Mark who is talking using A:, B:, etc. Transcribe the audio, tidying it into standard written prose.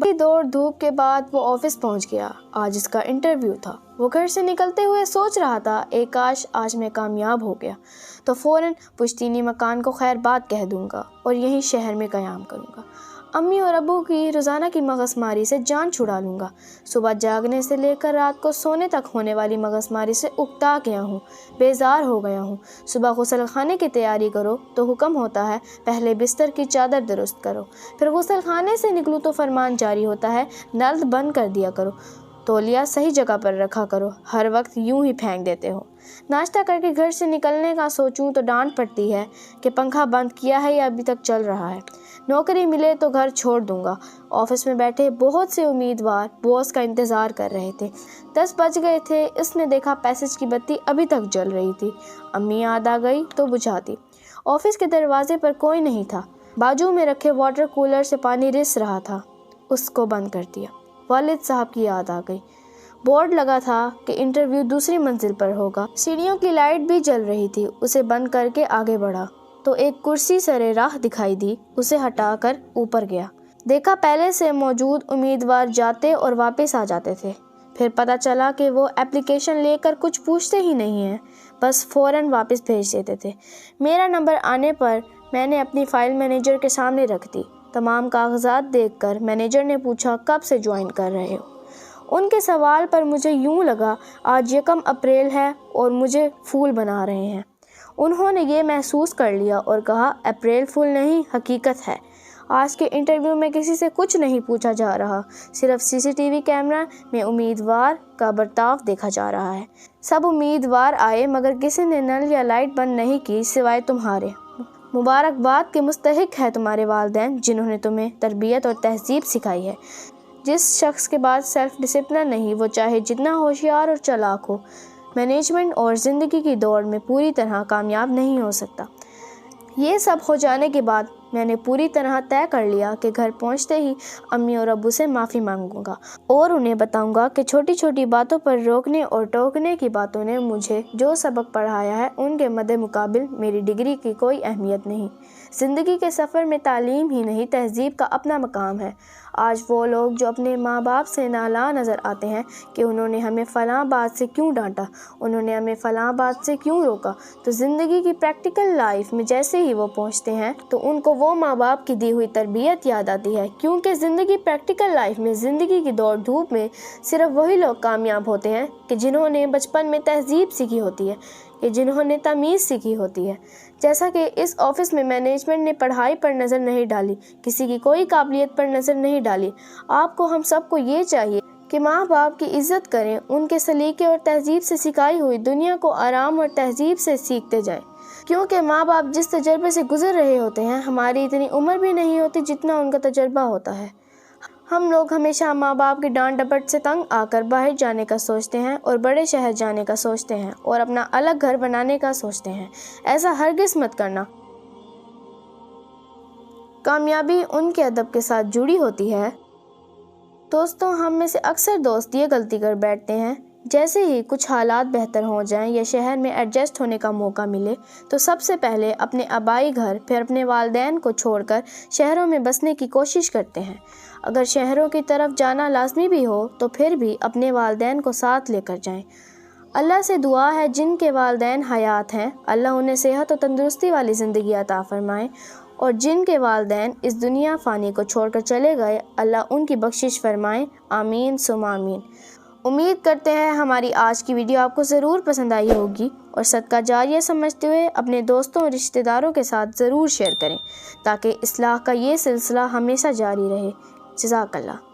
A: بڑی دوڑ دھوپ کے بعد وہ آفس پہنچ گیا۔ آج اس کا انٹرویو تھا۔ وہ گھر سے نکلتے ہوئے سوچ رہا تھا، ایک کاش آج میں کامیاب ہو گیا تو فوراً پشتینی مکان کو خیر بات کہہ دوں گا اور یہیں شہر میں قیام کروں گا۔ امی اور ابو کی روزانہ کی مغز ماری سے جان چھڑا لوں گا۔ صبح جاگنے سے لے کر رات کو سونے تک ہونے والی مغز ماری سے اکتا گیا ہوں، بیزار ہو گیا ہوں۔ صبح غسل خانے کی تیاری کرو تو حکم ہوتا ہے پہلے بستر کی چادر درست کرو، پھر غسل خانے سے نکلوں تو فرمان جاری ہوتا ہے نل بند کر دیا کرو، تولیہ صحیح جگہ پر رکھا کرو، ہر وقت یوں ہی پھینک دیتے ہو۔ ناشتہ کر کے گھر سے نکلنے کا سوچوں تو ڈانٹ پڑتی ہے کہ پنکھا بند کیا ہے یا ابھی تک چل رہا ہے۔ نوکری ملے تو گھر چھوڑ دوں گا۔ آفس میں بیٹھے بہت سے امیدوار باس کا انتظار کر رہے تھے۔ 10 بج گئے تھے۔ اس نے دیکھا پیسج کی بتی ابھی تک جل رہی تھی۔ امی یاد آ گئی تو بجھا دی۔ آفس کے دروازے پر کوئی نہیں تھا۔ بازو میں رکھے واٹر کولر سے پانی رس رہا تھا، اس کو بند کر دیا۔ والد صاحب کی یاد آ گئی۔ بورڈ لگا تھا کہ انٹرویو دوسری منزل پر ہوگا۔ سیڑھیوں کی لائٹ بھی جل رہی تھی۔ اسے بند کر کے آگے بڑھا تو ایک کرسی سرے راہ دکھائی دی۔ اسے ہٹا کر اوپر گیا۔ دیکھا پہلے سے موجود امیدوار جاتے اور واپس آ جاتے تھے۔ پھر پتہ چلا کہ وہ اپلیکیشن لے کر کچھ پوچھتے ہی نہیں ہیں، بس فوراً واپس بھیج دیتے تھے۔ میرا نمبر آنے پر میں نے اپنی فائل مینیجر کے سامنے رکھ دی۔ تمام کاغذات دیکھ کر مینیجر نے پوچھا کب سے جوائن کر رہے ہو؟ ان کے سوال پر مجھے یوں لگا آج 1 اپریل ہے اور مجھے پھول بنا رہے ہیں۔ انہوں نے یہ محسوس کر لیا اور کہا اپریل فول نہیں، حقیقت ہے۔ آج کے انٹرویو میں کسی سے کچھ نہیں پوچھا جا رہا، صرف CCTV کیمرہ میں امیدوار کا برتاؤ دیکھا جا رہا ہے۔ سب امیدوار آئے مگر کسی نے نل یا لائٹ بند نہیں کی سوائے تمہارے۔ مبارکباد کے مستحق ہے تمہارے والدین جنہوں نے تمہیں تربیت اور تہذیب سکھائی ہے۔ جس شخص کے بعد سیلف ڈسپلن نہیں وہ چاہے جتنا ہوشیار اور چالاک ہو، مینجمنٹ اور زندگی کی دوڑ میں پوری طرح کامیاب نہیں ہو سکتا۔ یہ سب ہو جانے کے بعد میں نے پوری طرح طے کر لیا کہ گھر پہنچتے ہی امی اور ابو سے معافی مانگوں گا اور انہیں بتاؤں گا کہ چھوٹی چھوٹی باتوں پر روکنے اور ٹوکنے کی باتوں نے مجھے جو سبق پڑھایا ہے ان کے مد مقابل میری ڈگری کی کوئی اہمیت نہیں۔ زندگی کے سفر میں تعلیم ہی نہیں تہذیب کا اپنا مقام ہے۔ آج وہ لوگ جو اپنے ماں باپ سے نالاں نظر آتے ہیں کہ انہوں نے ہمیں فلاں بات سے کیوں ڈانٹا، انہوں نے ہمیں فلاں بات سے کیوں روکا، تو زندگی کی پریکٹیکل لائف میں جیسے ہی وہ پہنچتے ہیں تو ان کو وہ ماں باپ کی دی ہوئی تربیت یاد آتی ہے، کیونکہ زندگی پریکٹیکل لائف میں زندگی کی دوڑ دھوپ میں صرف وہی لوگ کامیاب ہوتے ہیں کہ جنہوں نے بچپن میں تہذیب سیکھی ہوتی ہے، کہ جنہوں نے تمیز سیکھی ہوتی ہے۔ جیسا کہ اس آفس میں مینجمنٹ نے پڑھائی پر نظر نہیں ڈالی، کسی کی کوئی قابلیت پر نظر نہیں ڈالی۔ آپ کو ہم سب کو یہ چاہیے کہ ماں باپ کی عزت کریں، ان کے سلیقے اور تہذیب سے سکھائی ہوئی دنیا کو آرام اور تہذیب سے سیکھتے جائیں، کیونکہ ماں باپ جس تجربے سے گزر رہے ہوتے ہیں ہماری اتنی عمر بھی نہیں ہوتی جتنا ان کا تجربہ ہوتا ہے۔ ہم لوگ ہمیشہ ماں باپ کی ڈانٹ ڈپٹ سے تنگ آ کر باہر جانے کا سوچتے ہیں اور بڑے شہر جانے کا سوچتے ہیں اور اپنا الگ گھر بنانے کا سوچتے ہیں۔ ایسا ہرگز مت کرنا۔ کامیابی ان کے ادب کے ساتھ جڑی ہوتی ہے۔ دوستوں، ہم میں سے اکثر دوست یہ غلطی کر بیٹھتے ہیں، جیسے ہی کچھ حالات بہتر ہو جائیں یا شہر میں ایڈجسٹ ہونے کا موقع ملے تو سب سے پہلے اپنے آبائی گھر پھر اپنے والدین کو چھوڑ کر شہروں میں بسنے کی کوشش کرتے ہیں۔ اگر شہروں کی طرف جانا لازمی بھی ہو تو پھر بھی اپنے والدین کو ساتھ لے کر جائیں۔ اللہ سے دعا ہے جن کے والدین حیات ہیں اللہ انہیں صحت و تندرستی والی زندگی عطا فرمائے، اور جن کے والدین اس دنیا فانی کو چھوڑ کر چلے گئے اللہ ان کی بخشش فرمائے، آمین ثم آمین۔ امید کرتے ہیں ہماری آج کی ویڈیو آپ کو ضرور پسند آئی ہوگی، اور صدقہ جاریہ سمجھتے ہوئے اپنے دوستوں اور رشتہ داروں کے ساتھ ضرور شیئر کریں تاکہ اصلاح کا یہ سلسلہ ہمیشہ جاری رہے۔ جزاک اللہ۔